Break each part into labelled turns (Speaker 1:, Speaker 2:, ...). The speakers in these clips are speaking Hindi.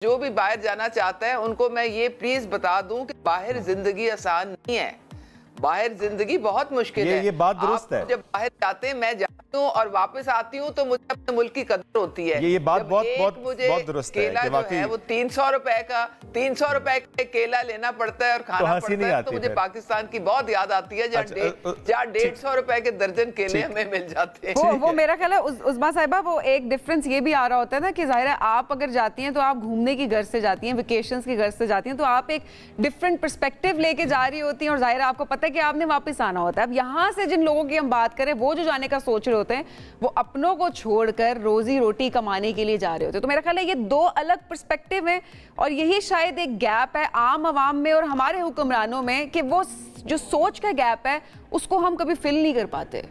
Speaker 1: जो भी बाहर जाना चाहता है उनको मैं ये प्लीज बता दूं कि बाहर जिंदगी आसान नहीं है, बाहर जिंदगी बहुत मुश्किल है।
Speaker 2: ये बात दुरुस्त है।
Speaker 1: जब बाहर जाते हैं, मैं जाती हूँ और वापस आती हूँ तो मुझे अपने मुल्क की कदर होती है।
Speaker 2: ये बात बहुत दुरुस्त है।
Speaker 1: केला जो है वो 300 रुपए का केला लेना पड़ता है और खाना पड़ता है, तो मुझे पाकिस्तान की बहुत याद आती है जहाँ 150 रुपए के दर्जन केले हमें मिल जाते हैं।
Speaker 3: वो मेरा ख्याल है उस्मा साहिबा, वो एक डिफरेंस ये भी आ रहा होता है ना कि जाहिर है आप अगर जाती हैं तो आप घूमने की गर्ज से जाती हैं, वेकेशंस की गर्ज से जाती हैं, तो आप एक डिफरेंट पर्सपेक्टिव लेके जा रही होती हैं और जाहिर है आपको पता है कि आपने वापस आना होता है। अब यहाँ से जिन लोगों की हम बात करें, वो जो जाने का सोच रहे होते हैं, वो अपनों को छोड़कर रोजी रोटी कमाने के लिए जा रहे होते हैं। तो मेरा ख्याल है ये दो अलग पर्सपेक्टिव हैं और यही शायद एक गैप है आम आवाम में और हमारे हुक्मरानों में कि वो जो सोच का गैप है उसको हम कभी फिल नहीं कर पाते।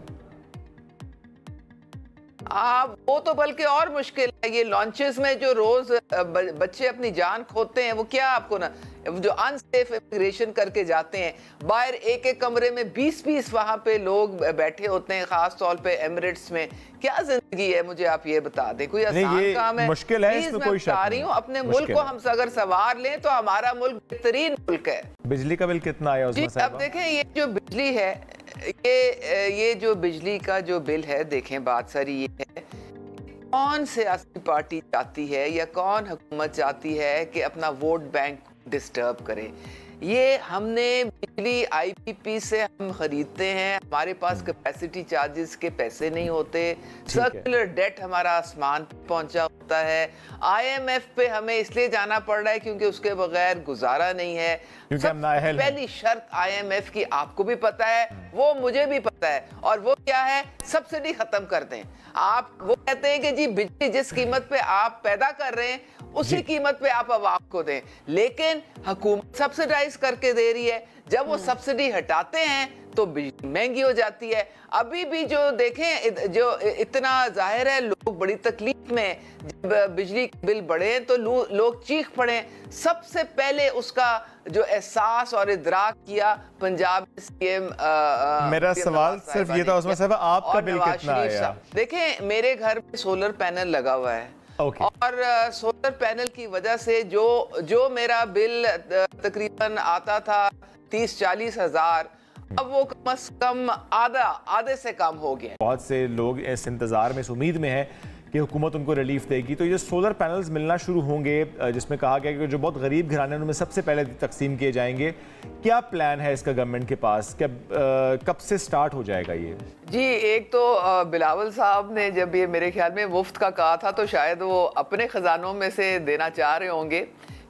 Speaker 1: वो तो बल्कि और मुश्किल है। ये लॉन्चेस में जो रोज बच्चे अपनी जान खोते हैं, वो क्या आपको ना जो अनसेफ इमिग्रेशन करके जाते हैं, बाहर एक एक कमरे में 20-20 वहां पे लोग बैठे होते हैं, खास तौर पे एमिरेट्स में। क्या जिंदगी है, मुझे आप ये बता दें। कोई आसान काम है?
Speaker 2: मुश्किल है, इसमें कोई शक नहीं।
Speaker 1: अपने मुल्क को हम अगर सवार लें तो हमारा मुल्क बेहतरीन मुल्क है।
Speaker 2: बिजली का बिल कितना आया उसमें?
Speaker 1: अब देखें, ये जो बिजली है, ये जो बिजली का जो बिल है, देखें बात सारी ये है, कौन सियासी पार्टी चाहती है या कौन हुकूमत चाहती है कि अपना वोट बैंक डिस्टर्ब करे। ये हमने बिजली आईपीपी से हम खरीदते हैं, हमारे पास कैपेसिटी चार्जेस के पैसे नहीं होते, सर्कुलर डेट हमारा आसमान पे पहुंचा होता है, आईएमएफ पे हमें इसलिए जाना पड़ रहा है क्योंकि उसके बगैर गुजारा नहीं है। पहली शर्त आईएमएफ की आपको भी पता है, वो मुझे भी पता है, और वो क्या है? सब्सिडी खत्म कर दें। आप वो कहते हैं कि जी बिजली जिस कीमत पे आप पैदा कर रहे हैं उसी कीमत पे आप आवाम को दें, लेकिन हुकूमत सब्सिडाइज करके दे रही है। जब वो सब्सिडी हटाते हैं तो बिजली महंगी हो जाती है। अभी भी जो देखें, जो इतना जाहिर है लोग बड़ी तकलीफ में, जब बिजली के बिल बढ़े तो लोग चीख पड़े। सबसे पहले उसका जो एहसास और इदराक किया पंजाब सीएम।
Speaker 2: मेरा सवाल सिर्फ ये था उसमें साहब, आपका बिल कितना आया?
Speaker 1: देखें, मेरे घर में सोलर पैनल लगा हुआ है और सोलर पैनल की वजह से जो मेरा बिल तकरीबन आता था 30-40 हज़ार, अब वो कम से कम आधे से कम हो गया।
Speaker 2: बहुत से लोग इस इंतजार में, इस उम्मीद में है कि हुकूमत उनको रिलीफ देगी। तो ये सोलर पैनल्स मिलना शुरू होंगे, जिसमें कहा गया कि जो बहुत गरीब घराने हैं उनमें सबसे पहले तकसीम किए जाएंगे। क्या प्लान है इसका गवर्नमेंट के पास? कब से स्टार्ट हो जाएगा ये?
Speaker 1: जी, एक तो बिलावल साहब ने जब ये मेरे ख्याल में मुफ्त का कहा था तो शायद वो अपने खजानों में से देना चाह रहे होंगे,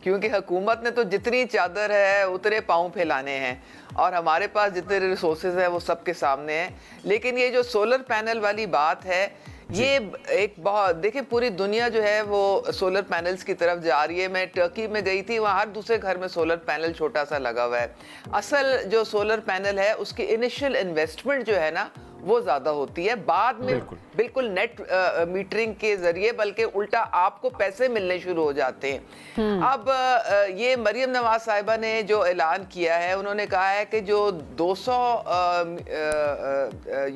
Speaker 1: क्योंकि हुकूमत ने तो जितनी चादर है उतने पाँव फैलाने हैं और हमारे पास जितने रिसोर्सेज है वो सबके सामने हैं। लेकिन ये जो सोलर पैनल वाली बात है, ये एक बहुत, देखिए पूरी दुनिया जो है वो सोलर पैनल्स की तरफ जा रही है। मैं टर्की में गई थी, वहाँ हर दूसरे घर में सोलर पैनल छोटा सा लगा हुआ है। असल जो सोलर पैनल है उसकी इनिशियल इन्वेस्टमेंट जो है ना वो ज्यादा होती है, बाद में बिल्कुल नेट मीटरिंग के जरिए बल्कि उल्टा आपको पैसे मिलने शुरू हो जाते हैं। अब ये मरियम नवाज साहिबा ने जो ऐलान किया है, उन्होंने कहा है कि जो 200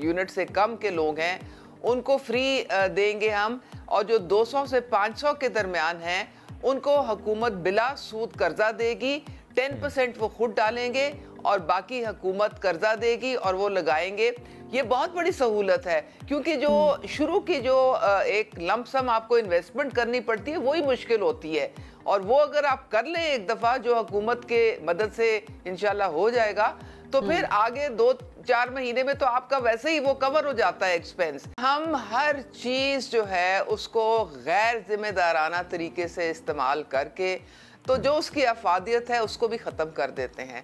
Speaker 1: यूनिट से कम के लोग हैं उनको फ्री देंगे हम, और जो 200 से 500 के दरमियान हैं उनको हुकूमत बिला सूद कर्जा देगी। 10% वो खुद डालेंगे और बाकी हुकूमत कर्जा देगी और वो लगाएंगे। ये बहुत बड़ी सहूलत है, क्योंकि जो शुरू की जो एक लमसम आपको इन्वेस्टमेंट करनी पड़ती है वही मुश्किल होती है, और वो अगर आप कर लें एक दफ़ा, जो हुकूमत के मदद से इंशाल्लाह हो जाएगा, तो फिर आगे 2-4 महीने में तो आपका वैसे ही वो कवर हो जाता है एक्सपेंस। हम हर चीज़ जो है उसको गैर जिम्मेदाराना तरीके से इस्तेमाल करके तो जो उसकी अफादियत है उसको भी ख़त्म कर देते हैं।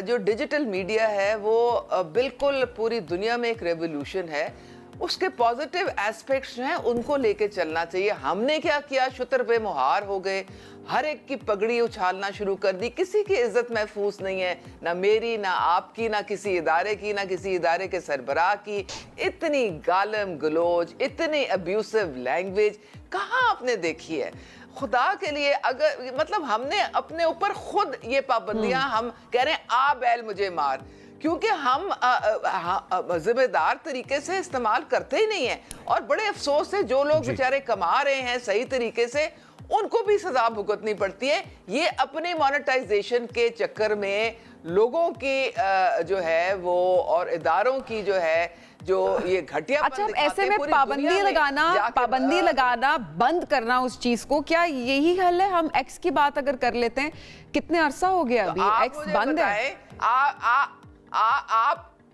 Speaker 1: जो डिजिटल मीडिया है वो बिल्कुल पूरी दुनिया में एक रेवोल्यूशन है, उसके पॉजिटिव एस्पेक्ट्स हैं उनको लेके चलना चाहिए। हमने क्या किया, शुतर बेमुहार हो गए, हर एक की पगड़ी उछालना शुरू कर दी, किसी की इज्जत महफूज नहीं है, ना मेरी, ना आपकी, ना किसी इदारे की, ना किसी इदारे के सरबराह की। इतनी गालम गलोच, इतनी अब्यूसिव लैंग्वेज कहाँ आपने देखी है? खुदा के लिए, अगर मतलब हमने अपने ऊपर खुद ये पाबंदियां, हम कह रहे हैं आ बैल मुझे मार, क्योंकि हम जिम्मेदार तरीके से इस्तेमाल करते ही नहीं है। और बड़े अफसोस से जो लोग बेचारे कमा रहे हैं सही तरीके से, उनको भी सजा भुगतनी पड़ती है। ये अपने मोनेटाइजेशन के चक्कर में लोगों की जो है वो और इदारों की जो है जो ये घटिया।
Speaker 3: अच्छा, अब ऐसे में पाबंदी लगाना बंद करना उस चीज को, क्या यही हल है? हम एक्स की बात अगर कर लेते हैं, कितने अरसा हो गया अभी एक्स बंद है।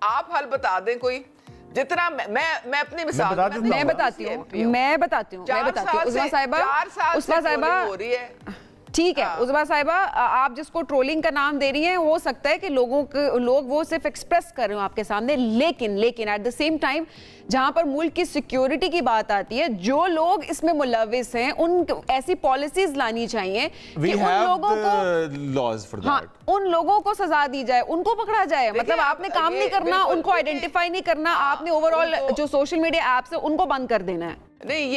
Speaker 1: आप हल बता दें कोई, जितना मैं अपनी मिसाल
Speaker 3: मैं बताती हूँ उस्मा साहिबा
Speaker 1: हो रही है।
Speaker 3: ठीक है उस्मा साहिबा, आप जिसको ट्रोलिंग का नाम दे रही हैं, हो सकता है कि लोग वो सिर्फ एक्सप्रेस कर रहे हो आपके सामने, लेकिन एट द सेम टाइम जहां पर मुल्क की सिक्योरिटी की बात आती है, जो लोग इसमें मुलविस हैं उन ऐसी पॉलिसीज लानी चाहिए कि उन लोगों को लॉज फॉर दैट, उन लोगों को सजा दी जाए, उनको पकड़ा जाए। मतलब आपने काम नहीं करना, उनको आइडेंटिफाई नहीं करना, आपने ओवरऑल जो सोशल मीडिया एप्स है उनको बंद कर देना है।
Speaker 1: नहीं,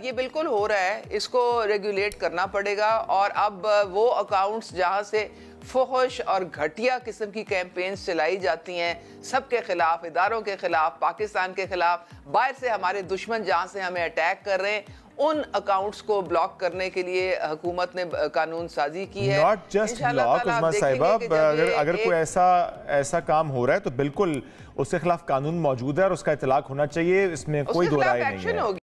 Speaker 1: ये बिल्कुल हो रहा है, इसको रेगुलेट करना पड़ेगा। और अब वो अकाउंट्स जहां से फुहश और घटिया किस्म की कैंपेन्स चलाई जाती हैं सबके खिलाफ, इदारों के खिलाफ, पाकिस्तान के खिलाफ, बाहर से हमारे दुश्मन जहां से हमें अटैक कर रहे हैं, उन अकाउंट्स को ब्लॉक करने के लिए हुकूमत ने कानून साजी की है।
Speaker 2: नॉट जस्ट ब्लॉक उस्मा साहिबा, अगर कोई ऐसा काम हो रहा है तो बिल्कुल उसके खिलाफ कानून मौजूद है और उसका इतलाक होना चाहिए, इसमें कोई दो राय नहीं है।